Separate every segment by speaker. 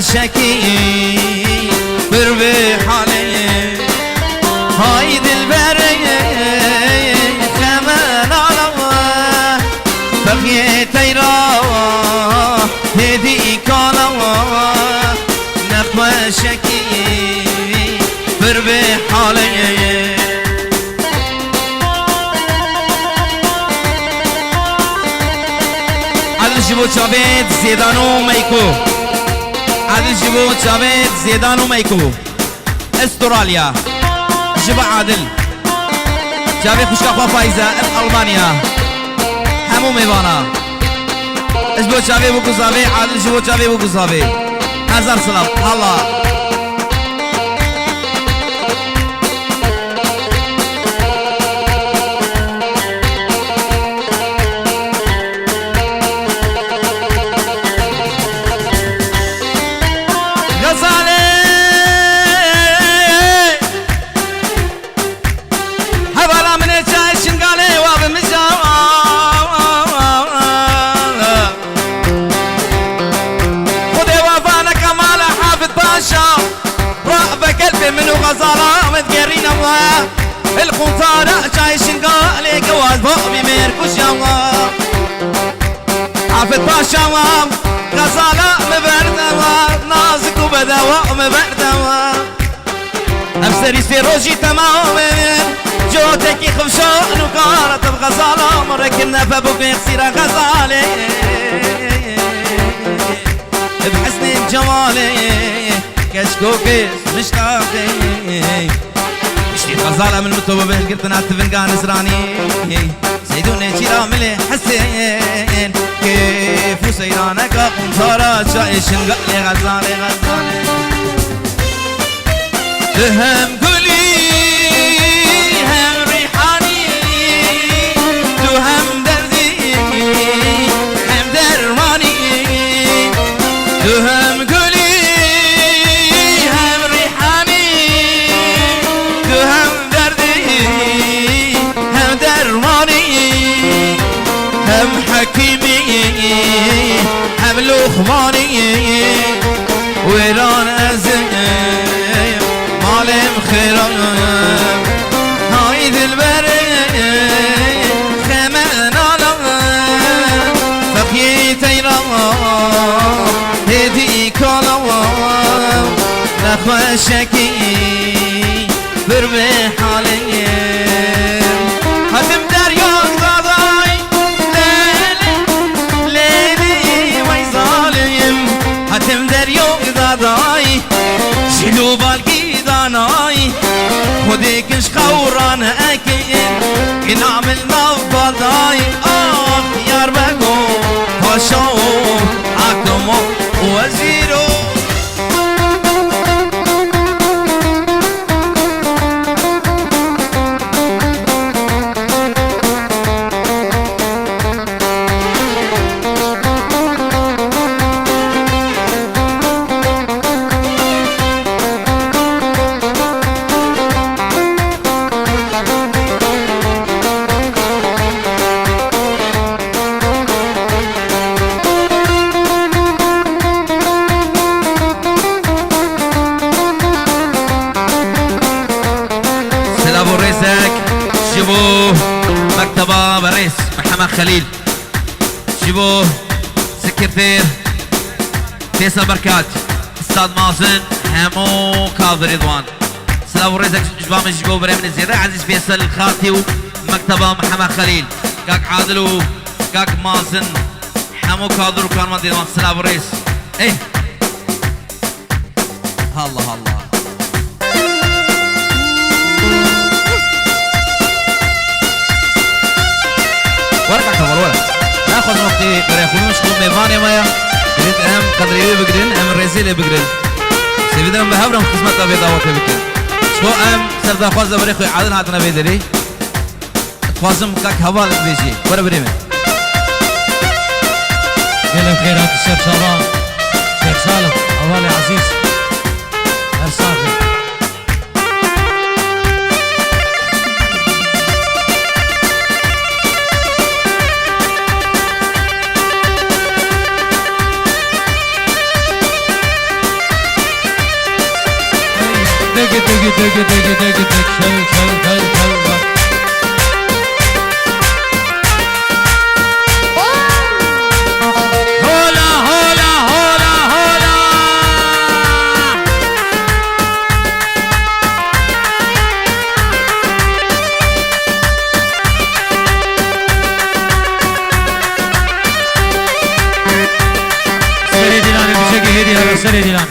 Speaker 1: شكي بربي حالي هاي دلبري كمان على بقي تيرا هدي كالا نخوة شكي بربي حالي عدل جبو شابيت زيدانو ميكو عادل جيبو شابيت زيدان وميكو استراليا جبا عادل شابي خوشكا فايزة ألمانيا همو ميوانا جبو شابي بوكو صابي عادل جيبو شابي بوكو صابي هزار سلام الله منو غزالة متقرين الله الخنطارة شاي شنقالي قواز بوبي ميركوش يا الله حافظ باشا الله غزالة مبرد الله نازك وبدواء مبرد الله أبصري سيروجي تماما جوتك خفشان وقارة الغزالة مركنا فابوك يخسير غزالي بحسن بجمالي كشكوكس مشتاقي مشتي غزالة من متوبة قلتنا تفنقان نسراني سيدوني شيرا ملي حسين كيف سيرانك قنطارة شاي شنقالي غزالي غزالي هم قولي هم ريحاني تو هم دردي هم درماني تو هم قولي هم ريحاني تو هم دردي هم درماني هم حكيمي هم لخماني ويران أزم مالم خيران هاي دلبري خمان على فقي تيرا هدي كالا نخوة شكي بربي حالي هتم دريان غضاي ليلي ويزاليم هتم دريان غضاي شلو بالقي داناي خديكش خوران اكين نعمل نفضاي يار بقو هاشو حكمو وزيرو جيبوه مكتبة بريس محمد خليل جيبوه سكرتير فيصل بركات استاذ مازن همو كاظر رضوان سلام ورزق جبام جيبوه بري من الزيادة عزيز فيصل الخاطي ومكتبة محمد خليل كاك عادل وكاك مازن همو كاظر وكان مدير سلام وريس ايه الله الله ورقة كفل ورق ناخذ نقطة بريخونوش كل ميفاني مايا بريد أهم قدرية بقرن أهم الرئيسية بقرن سيفيدرم بهبرم قسمة بيضا وتبكين شو أهم سردا خوازة بريخو عادن عادنا بيدري خوازم كاك هوال بيجي ورا بريمن
Speaker 2: قلب خيرات الشيخ شعبان شيخ سالم هوالي عزيز هالصافي دق دق دق دق دق دق شل شل شل شل هولا هولا هولا هولا سري ديلاني بشكي هدي هرا سري ديلاني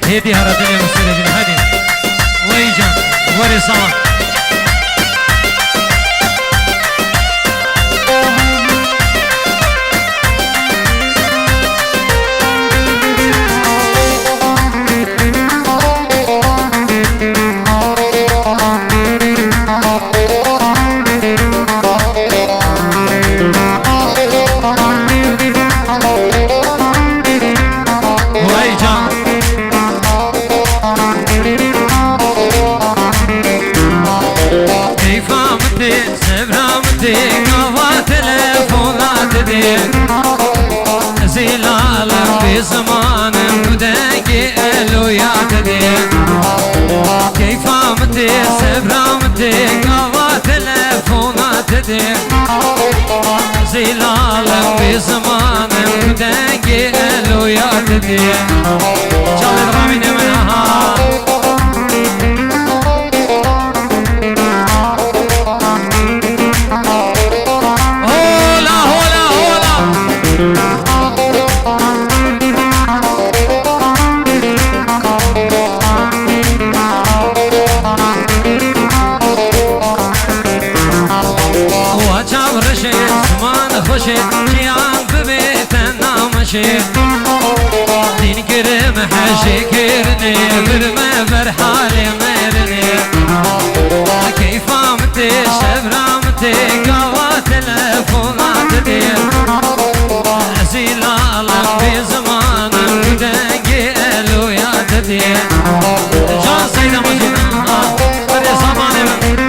Speaker 2: هدي هرا دنيا سري ديلاني هدي ويجان وري صوان زلالم في زمانم ودقي الويات دير كيف عمتي سبرامتي قوى تلفونات دير زلالم في زمانم ودقي الويات دير جالي دراميني منها دين كرم حشكرني برمى فرحالي مرني كيف عمتي شبرامتي قوات الفونات دير زلالم في زمان دقي الويات دير جان سيدة مجينا بري صباني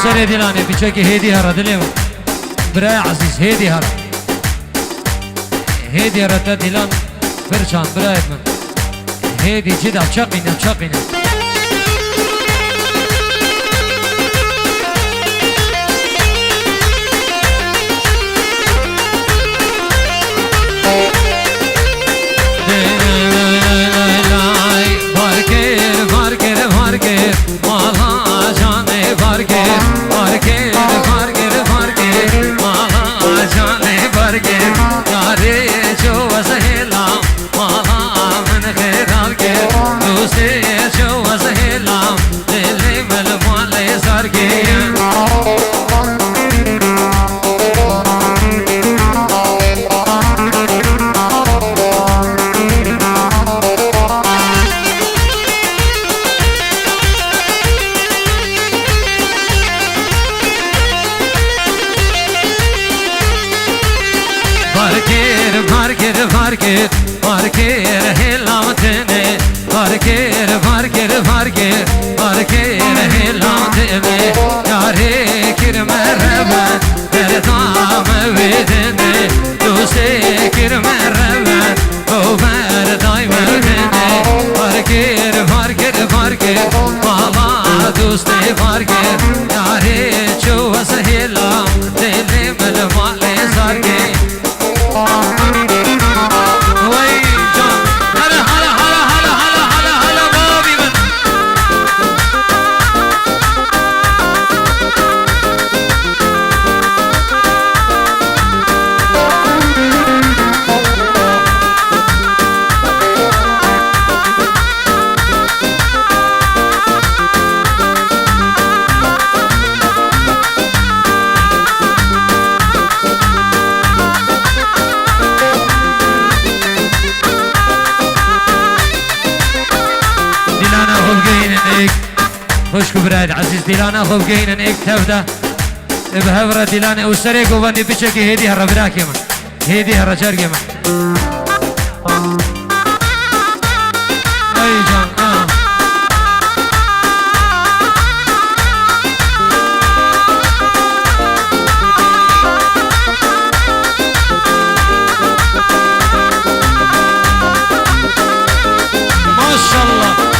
Speaker 2: سري ديلاني بيشكي هيدي هرا دليم براي عزيز هيدي هرا هيدي هرا تديلان برشان براي من هيدي جدا شقينا شقينا Say farker farker farker helamtene farker farker farker farker helamtene yare kirme reben derdam vedene doste kirme reben over daimedene farker farker farker mala doste farker yare çuvas helam dele mel male sarke خوشكو براد عزيز ديلانا خوب جاين ايك تفدا بهفرة ديلانا وسريق وبني بيشكي هيدي هرا براك يما هيدي هرا جارك يما اي جان ما شاء الله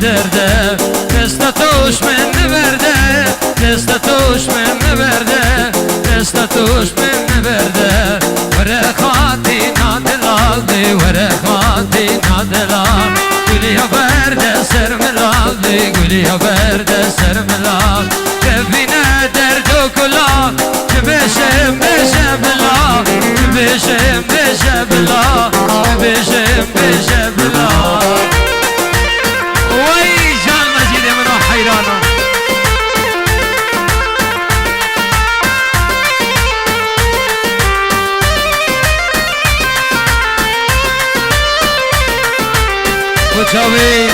Speaker 2: derde Destatuş men verde Destatuş men verde Destatuş men verde Verekati nadelaldi Verekati nadelal Gülüya verde sermelaldi Gülüya verde sermelal Kevine derdu kulak Beşem beşebla Beşem beşebla Beşem beşebla وي جان مجيد منو حيرانه وچاوي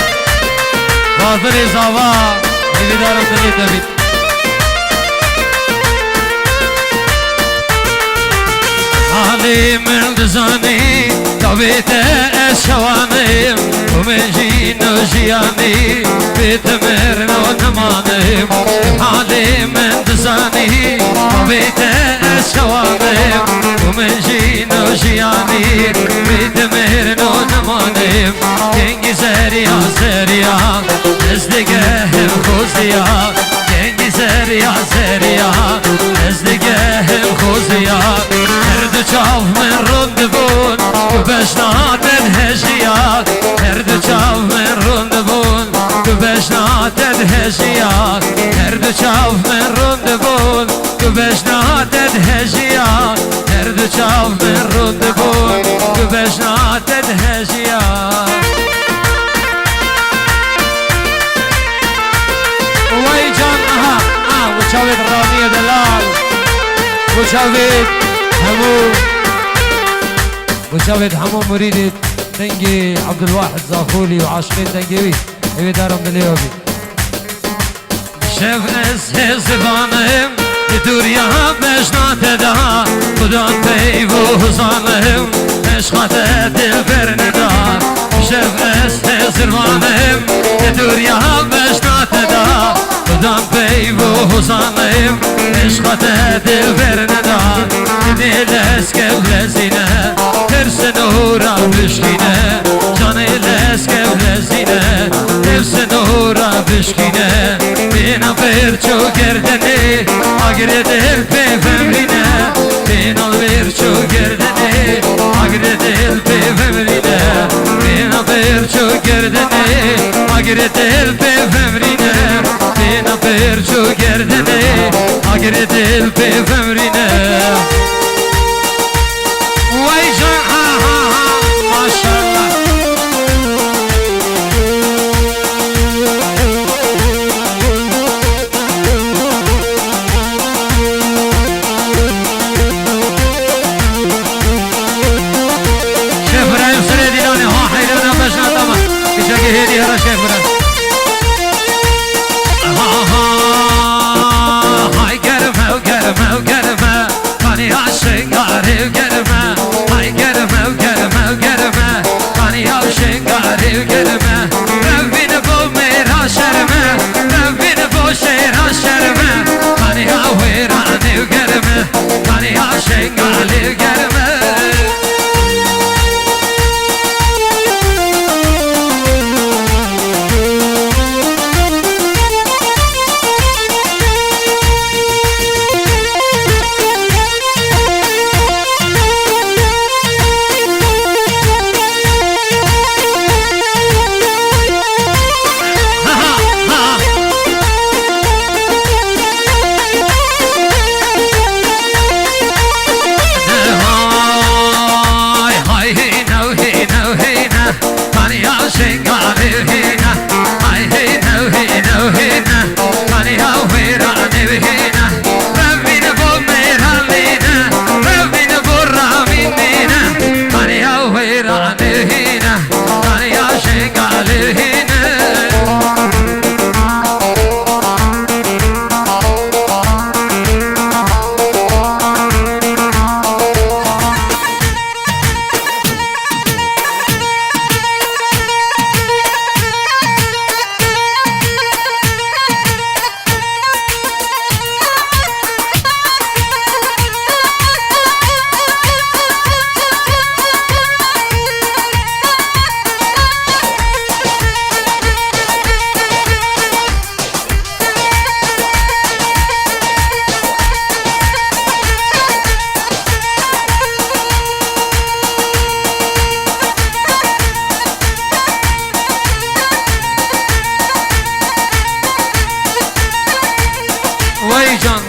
Speaker 2: بازر زاوا هیدارم تنی تبید حالی من دزانی تبیت اشوانیم ومن جينو جياني بيت مرنا ونمانيم حالي من دزاني بيت الشوانيم ومن جينو جياني بيت مرنا ونمانيم كنجي زريا زريا نزدقهم خوزيا كنجي زريا زريا نزدقهم خوزيا هردو چاو من رندبون وبشنات الهجيات هردو چاو من رندبون وبشنات الهجيات هردو چاو من رندبون وبشنات الهجيات هردو چاو من رندبون وبشنات الهجيات وي جان وشاويت الرامية دلال وشاويت همو وشاهد همو مريد دنجي عبد الواحد زاخولي وعاشقين دنجيوي ايوه دارم دليوبي شف از زبانم دوريا مجنات دا خدان بيبو ظالم عشقات دل برندا شف از زبانم دوريا مجنات دا خدان بيبو ظالم عشقات دل برندا دل اسكب لزينه ترس نورا بشكينه جان الاسكب لزينه ترس نورا بشكينه بينا برچو گردنه اگر دل پی فمرینه بينا برچو گردنه اگر دل پی فمرینه بينا برچو گردنه اگر دل پی فمرینه بينا برچو گردنه اگر دل پی فمرینه وای جان ها ها ها ماشاءالله هدي هلا شيخ بنا هاي قرمه وقرمه وقرمه ماني عاشق عاري وقرمه هاي قرمه وقرمه وقرمه ماني عاشق عاري وقرمه ربي نبو ميرا شرمه ربي نبو شيرا شرمه ماني عوير عني وقرمه ماني عاشق عاري وقرمه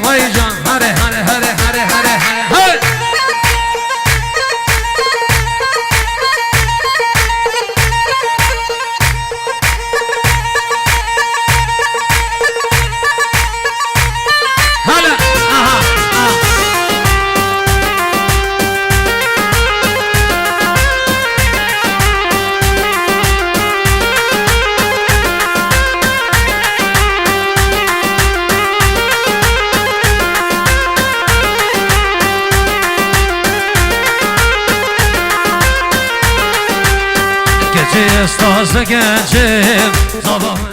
Speaker 2: ويجان هره هره هره هره هره هره هلا Estás da gencim sabah